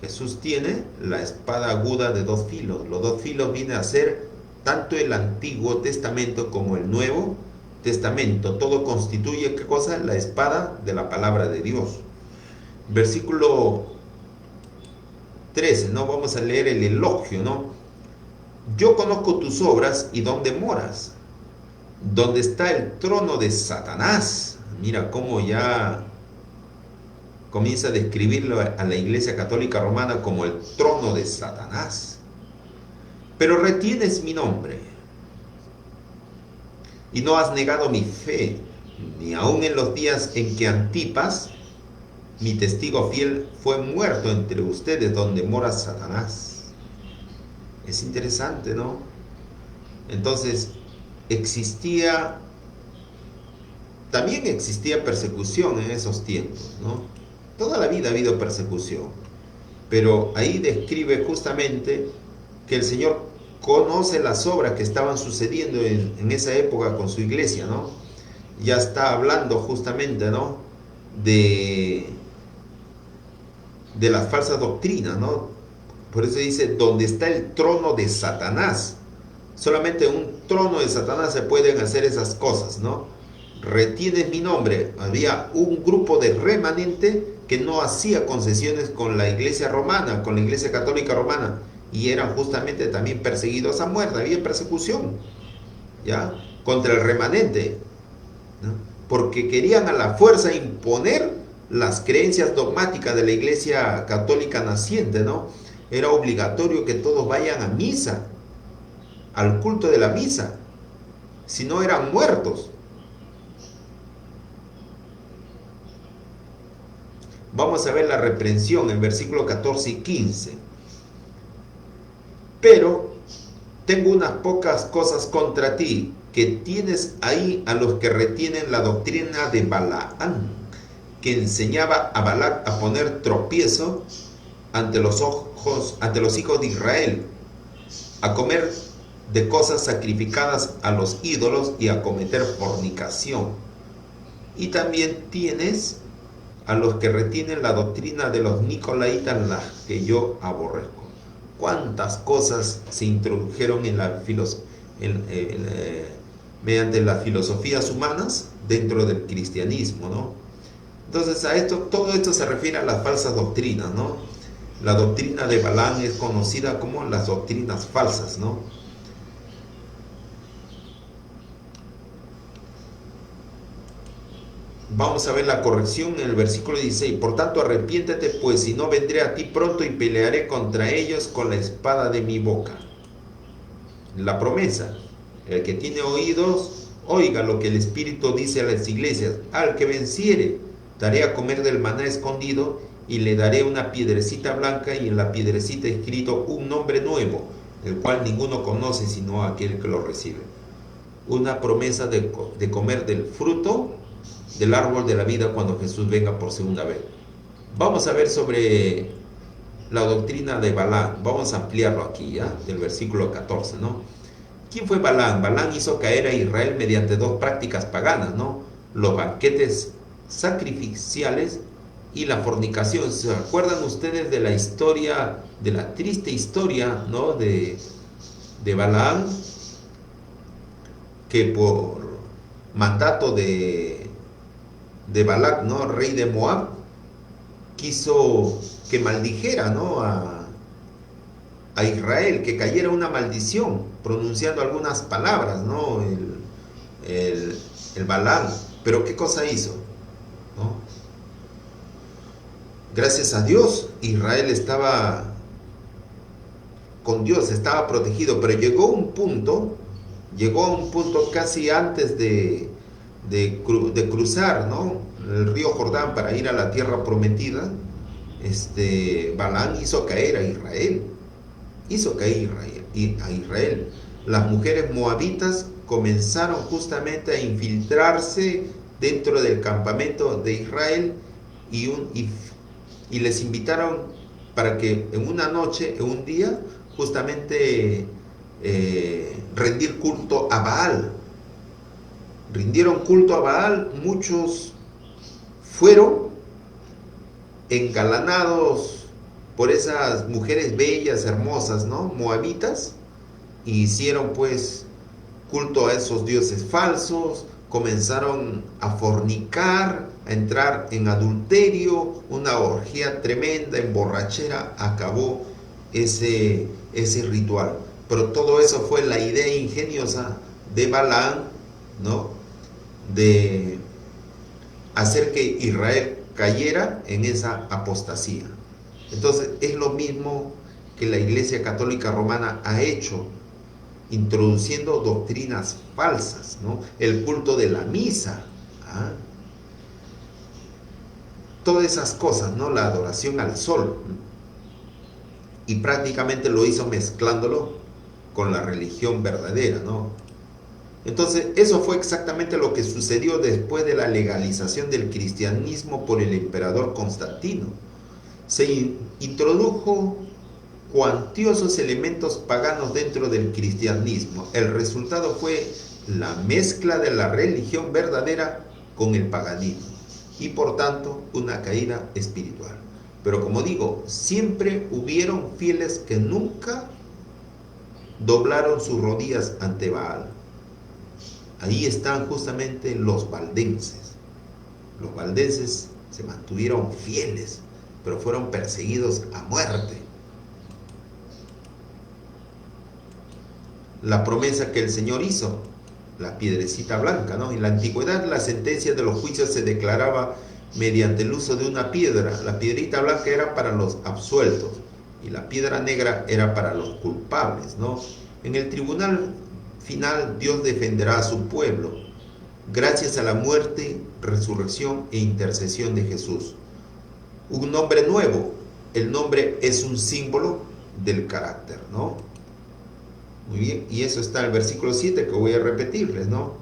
Jesús tiene la espada aguda de 2 filos. Los 2 filos vienen a ser tanto el Antiguo Testamento como el Nuevo Testamento. Todo constituye, ¿qué cosa? La espada de la palabra de Dios. Versículo 13, ¿no? Vamos a leer el elogio, ¿no? Yo conozco tus obras y dónde moras, donde está el trono de Satanás. Mira cómo ya comienza a describirlo a la Iglesia Católica Romana como el trono de Satanás. Pero retienes mi nombre y no has negado mi fe, ni aun en los días en que Antipas, mi testigo fiel, fue muerto entre ustedes donde mora Satanás. Es interesante, ¿no? Entonces, existía también existía persecución en esos tiempos, ¿no? Toda la vida ha habido persecución, pero ahí describe justamente que el Señor conoce las obras que estaban sucediendo en esa época con su iglesia, ¿no? Ya está hablando justamente, ¿no? De las falsas doctrinas, ¿no? Por eso dice, donde está el trono de Satanás. Solamente en un trono de Satanás se pueden hacer esas cosas, ¿no? Retienes mi nombre. Había un grupo de remanente que no hacía concesiones con la iglesia romana, con la iglesia católica romana, y eran justamente también perseguidos a muerte. Había persecución, ¿ya? Contra el remanente, ¿no? Porque querían a la fuerza imponer las creencias dogmáticas de la iglesia católica naciente, ¿no? Era obligatorio que todos vayan a misa, al culto de la misa, si no eran muertos. Vamos a ver la reprensión en versículos 14 y 15. Pero tengo unas pocas cosas contra ti, que tienes ahí a los que retienen la doctrina de Balaán, que enseñaba a Balac a poner tropiezo ante los hijos de Israel, a comer de cosas sacrificadas a los ídolos y a cometer fornicación. Y también tienes a los que retienen la doctrina de los nicolaitas, las que yo aborrezco. ¿Cuántas cosas se introdujeron en mediante las filosofías humanas dentro del cristianismo, ¿no? Entonces todo esto se refiere a las falsas doctrinas, ¿no? La doctrina de Balaam es conocida como las doctrinas falsas, ¿no? Vamos a ver la corrección en el versículo 16. Por tanto, arrepiéntete, pues si no vendré a ti pronto y pelearé contra ellos con la espada de mi boca. La promesa. El que tiene oídos, oiga lo que el Espíritu dice a las iglesias. Al que venciere, daré a comer del maná escondido y le daré una piedrecita blanca y en la piedrecita escrito un nombre nuevo, el cual ninguno conoce sino aquel que lo recibe. Una promesa de comer del fruto del árbol de la vida cuando Jesús venga por segunda vez. Vamos a ver sobre la doctrina de Balaam. Vamos a ampliarlo aquí, ¿ya? Del versículo 14, ¿no? ¿Quién fue Balaam? Balaam hizo caer a Israel mediante dos prácticas paganas, ¿no? Los banquetes sacrificiales y la fornicación. ¿Se acuerdan ustedes de la historia, de la triste historia, ¿no? de Balaam, que por mandato de Balac, ¿no? Rey de Moab, quiso que maldijera, ¿no? a Israel, que cayera una maldición, pronunciando algunas palabras, ¿no? El Balaam. Pero ¿qué cosa hizo? ¿No? Gracias a Dios, Israel estaba con Dios, estaba protegido, pero llegó a un punto casi antes de cruzar, ¿no? El río Jordán para ir a la tierra prometida. Balaam hizo caer a Israel. Las mujeres moabitas comenzaron justamente a infiltrarse dentro del campamento de Israel y les invitaron para que en una noche, en un día, justamente rendir culto a Baal. Rindieron culto a Baal, muchos fueron engalanados por esas mujeres bellas, hermosas, ¿no? Moabitas, y hicieron pues culto a esos dioses falsos, comenzaron a fornicar, a entrar en adulterio, una orgía tremenda, en borrachera, acabó ese ritual. Pero todo eso fue la idea ingeniosa de Balaam, ¿no? De hacer que Israel cayera en esa apostasía. Entonces es lo mismo que la Iglesia Católica Romana ha hecho, introduciendo doctrinas falsas, ¿no? El culto de la misa, ¿ah? Todas esas cosas, ¿no? La adoración al sol, y prácticamente lo hizo mezclándolo con la religión verdadera, ¿no? Entonces, eso fue exactamente lo que sucedió después de la legalización del cristianismo por el emperador Constantino. Se introdujo cuantiosos elementos paganos dentro del cristianismo. El resultado fue la mezcla de la religión verdadera con el paganismo y por tanto una caída espiritual. Pero como digo, siempre hubieron fieles que nunca doblaron sus rodillas ante Baal. Ahí están justamente los valdenses. Los valdenses se mantuvieron fieles, pero fueron perseguidos a muerte. La promesa que el Señor hizo, la piedrecita blanca, ¿no? En la antigüedad la sentencia de los juicios se declaraba mediante el uso de una piedra. La piedrita blanca era para los absueltos y la piedra negra era para los culpables, ¿no? En el tribunal final Dios defenderá a su pueblo gracias a la muerte, resurrección e intercesión de Jesús. Un nombre nuevo. El nombre es un símbolo del carácter, ¿no? Muy bien, y eso está en el versículo 7 que voy a repetirles, ¿no?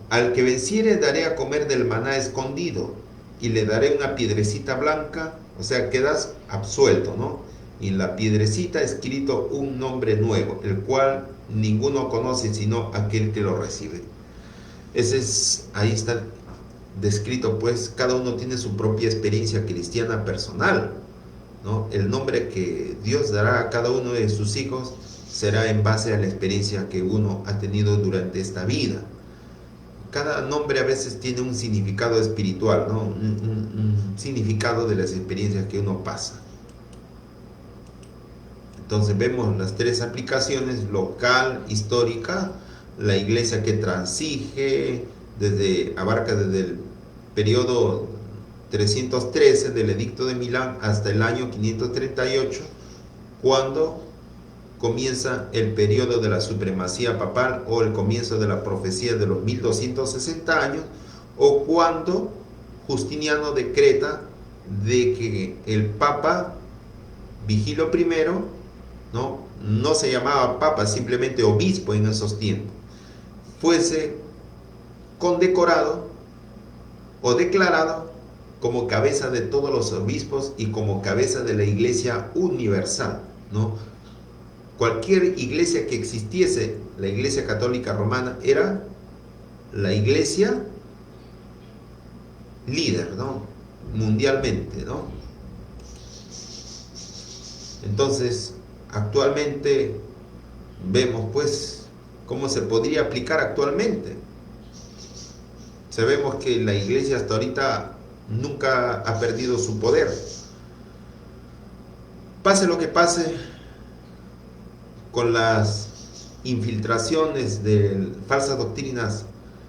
Al que venciere daré a comer del maná escondido y le daré una piedrecita blanca, o sea, quedas absuelto, ¿no? Y en la piedrecita escrito un nombre nuevo, el cual ninguno conoce sino aquel que lo recibe. Ahí está descrito, pues cada uno tiene su propia experiencia cristiana personal, ¿no? El nombre que Dios dará a cada uno de sus hijos será en base a la experiencia que uno ha tenido durante esta vida. Cada nombre a veces tiene un significado espiritual, ¿no? Un significado de las experiencias que uno pasa. Entonces vemos las tres aplicaciones: local, histórica, la iglesia que transige, abarca desde el periodo 313 del Edicto de Milán hasta el año 538, cuando comienza el periodo de la supremacía papal o el comienzo de la profecía de los 1260 años, o cuando Justiniano decreta de que el Papa Vigilio I, no se llamaba Papa, simplemente obispo en esos tiempos, fuese condecorado o declarado como cabeza de todos los obispos y como cabeza de la Iglesia universal, ¿no? Cualquier iglesia que existiese, la Iglesia Católica Romana era la iglesia líder, ¿no? Mundialmente, ¿no? Entonces, actualmente vemos pues cómo se podría aplicar actualmente. Sabemos que la iglesia hasta ahorita nunca ha perdido su poder. Pase lo que pase con las infiltraciones de falsas doctrinas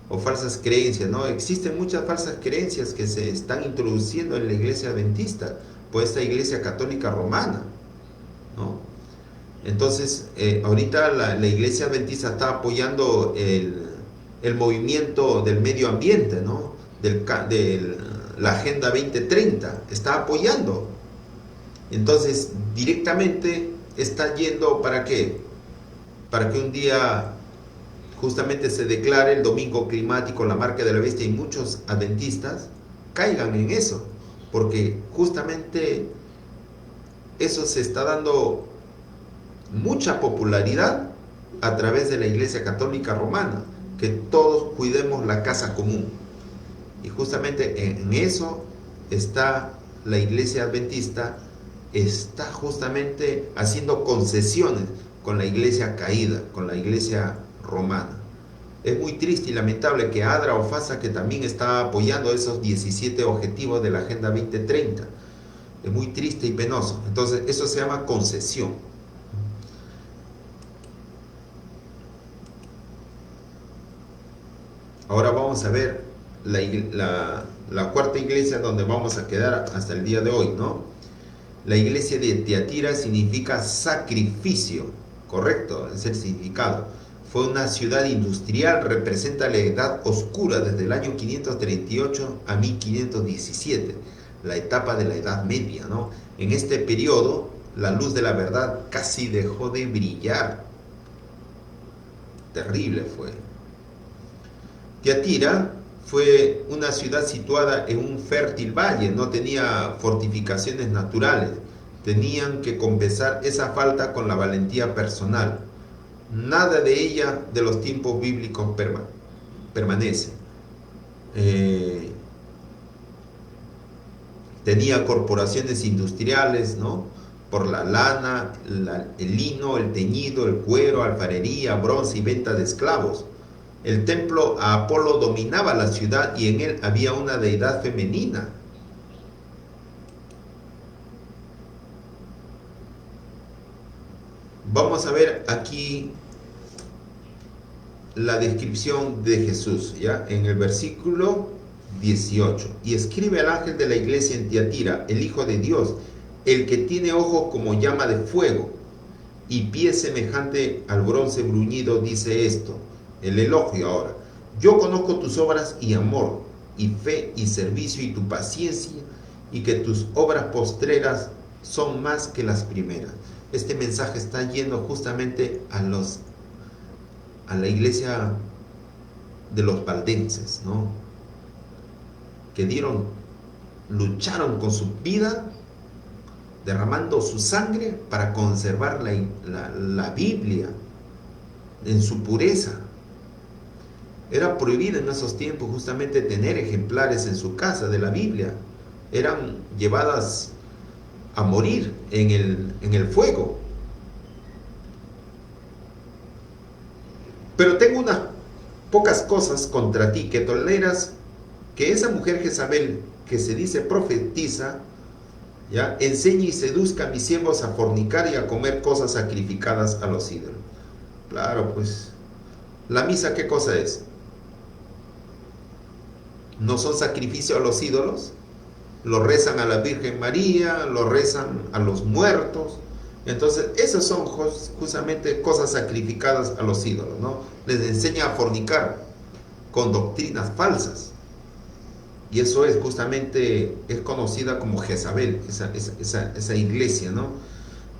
o falsas creencias, ¿no? Existen muchas falsas creencias que se están introduciendo en la iglesia adventista por esta iglesia católica romana, ¿no? Entonces, ahorita la iglesia adventista está apoyando el movimiento del medio ambiente, ¿no? De la Agenda 2030, está apoyando. Entonces, directamente está yendo ¿para qué? Para que un día justamente se declare el domingo climático, la marca de la bestia, y muchos adventistas caigan en eso, porque justamente eso se está dando mucha popularidad a través de la Iglesia Católica Romana, que todos cuidemos la casa común, y justamente en eso está la Iglesia Adventista, está justamente haciendo concesiones con la iglesia caída, con la iglesia romana. Es muy triste y lamentable que ADRA o FASA, que también está apoyando esos 17 objetivos de la Agenda 2030, es muy triste y penoso. Entonces eso se llama concesión. Ahora vamos a ver la cuarta iglesia donde vamos a quedar hasta el día de hoy, ¿no? La iglesia de Tiatira significa sacrificio, correcto, es el significado. Fue una ciudad industrial, representa la edad oscura desde el año 538 a 1517, la etapa de la Edad Media, ¿no? En este periodo, la luz de la verdad casi dejó de brillar. Terrible fue. Tiatira fue una ciudad situada en un fértil valle, no tenía fortificaciones naturales. Tenían que compensar esa falta con la valentía personal. Nada de ella de los tiempos bíblicos permanece. Tenía corporaciones industriales, ¿no? Por la lana, el lino, el teñido, el cuero, alfarería, bronce y venta de esclavos. El templo a Apolo dominaba la ciudad y en él había una deidad femenina. Vamos a ver aquí la descripción de Jesús, ¿ya? En el versículo 18. Y escribe al ángel de la iglesia en Tiatira, el Hijo de Dios, el que tiene ojos como llama de fuego y pies semejante al bronce bruñido, dice esto, el elogio ahora. Yo conozco tus obras y amor, y fe y servicio y tu paciencia, y que tus obras postreras son más que las primeras. Este mensaje está yendo justamente a la iglesia de los valdenses, ¿no? Que lucharon con su vida, derramando su sangre para conservar la Biblia en su pureza. Era prohibido en esos tiempos justamente tener ejemplares en su casa de la Biblia. Eran llevadas a morir en el fuego. Pero tengo unas pocas cosas contra ti, que toleras que esa mujer Jezabel, que se dice profetiza, ¿ya?, enseñe y seduzca a mis siervos a fornicar y a comer cosas sacrificadas a los ídolos. Claro, pues, ¿la misa qué cosa es? ¿No son sacrificios a los ídolos? Lo rezan a la Virgen María, lo rezan a los muertos. Entonces, esas son justamente cosas sacrificadas a los ídolos, ¿no? Les enseña a fornicar con doctrinas falsas. Y eso es justamente, es conocida como Jezabel, esa iglesia, ¿no?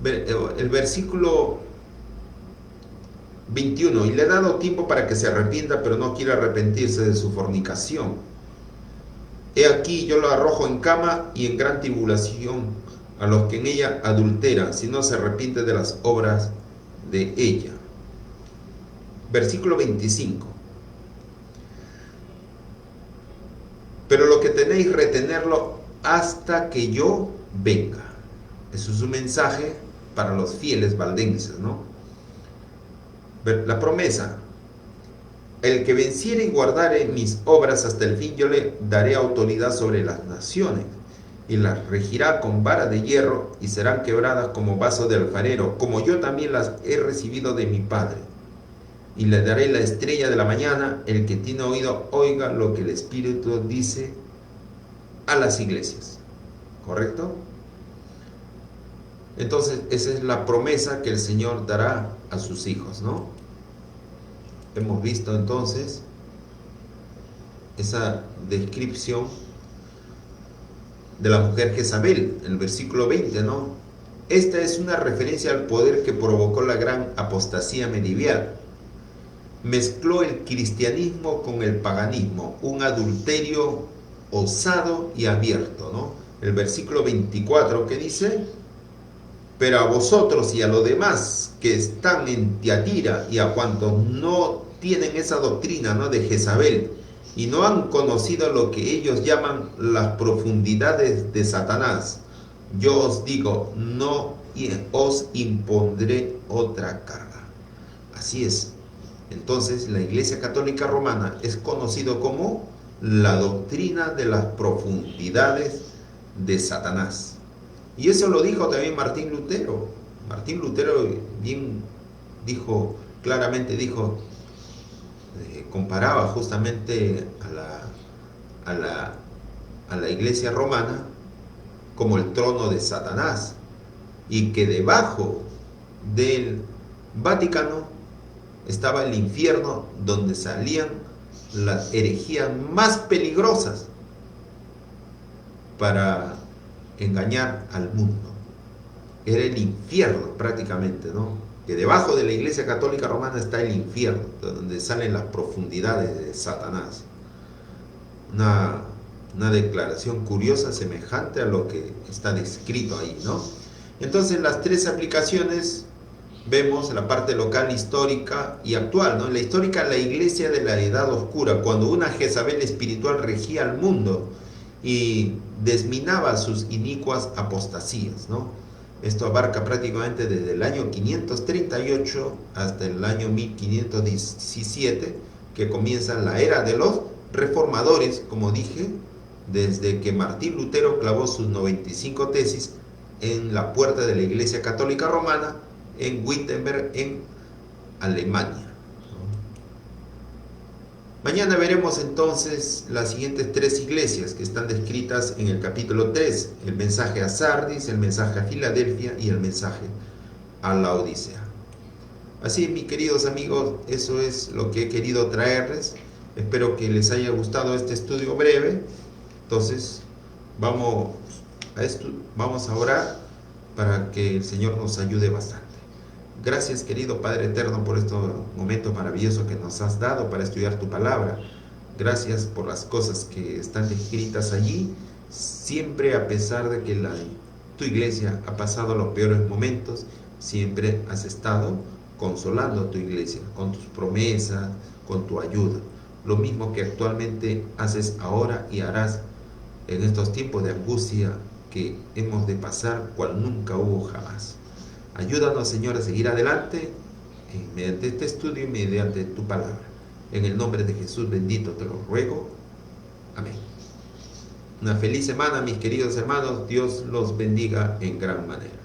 El versículo 21, y le he dado tiempo para que se arrepienta, pero no quiere arrepentirse de su fornicación. He aquí yo lo arrojo en cama y en gran tribulación a los que en ella adulteran, si no se arrepiente de las obras de ella. Versículo 25. Pero lo que tenéis, retenerlo hasta que yo venga. Eso es un mensaje para los fieles valdenses, ¿no? La promesa. El que venciere y guardare mis obras hasta el fin, yo le daré autoridad sobre las naciones, y las regirá con vara de hierro, y serán quebradas como vaso de alfarero, como yo también las he recibido de mi Padre. Y le daré la estrella de la mañana. El que tiene oído, oiga lo que el Espíritu dice a las iglesias. ¿Correcto? Entonces, esa es la promesa que el Señor dará a sus hijos, ¿no? Hemos visto entonces esa descripción de la mujer Jezabel, en el versículo 20, ¿no? Esta es una referencia al poder que provocó la gran apostasía medieval. Mezcló el cristianismo con el paganismo, un adulterio osado y abierto, ¿no? El versículo 24 que dice: pero a vosotros y a los demás que están en Tiatira y a cuantos no tienen esa doctrina, ¿no?, de Jezabel, y no han conocido lo que ellos llaman las profundidades de Satanás, yo os digo, no os impondré otra carga. Así es. Entonces, la Iglesia Católica Romana es conocido como la doctrina de las profundidades de Satanás. Y eso lo dijo también Martín Lutero. Martín Lutero bien dijo, claramente dijo, comparaba justamente a la Iglesia Romana como el trono de Satanás, y que debajo del Vaticano estaba el infierno, donde salían las herejías más peligrosas para engañar al mundo. Era el infierno prácticamente, ¿no?, que debajo de la Iglesia Católica Romana está el infierno, donde salen las profundidades de Satanás. Una declaración curiosa semejante a lo que está descrito ahí, ¿no? Entonces las tres aplicaciones vemos la parte local, histórica y actual, ¿no? En la histórica, la iglesia de la edad oscura, cuando una Jezabel espiritual regía al mundo y desminaba sus inicuas apostasías, ¿no? Esto abarca prácticamente desde el año 538 hasta el año 1517, que comienza la era de los reformadores, como dije, desde que Martín Lutero clavó sus 95 tesis en la puerta de la Iglesia Católica Romana en Wittenberg, en Alemania. Mañana veremos entonces las siguientes tres iglesias que están descritas en el capítulo 3, el mensaje a Sardis, el mensaje a Filadelfia y el mensaje a la Odisea. Así, mis queridos amigos, eso es lo que he querido traerles. Espero que les haya gustado este estudio breve. Entonces, vamos a orar para que el Señor nos ayude bastante. Gracias, querido Padre Eterno, por este momento maravilloso que nos has dado para estudiar tu palabra. Gracias por las cosas que están escritas allí, siempre a pesar de que tu iglesia ha pasado los peores momentos, siempre has estado consolando a tu iglesia con tus promesas, con tu ayuda. Lo mismo que actualmente haces ahora y harás en estos tiempos de angustia que hemos de pasar, cual nunca hubo jamás. Ayúdanos, Señor, a seguir adelante mediante este estudio y mediante tu palabra. En el nombre de Jesús bendito te lo ruego. Amén. Una feliz semana, mis queridos hermanos. Dios los bendiga en gran manera.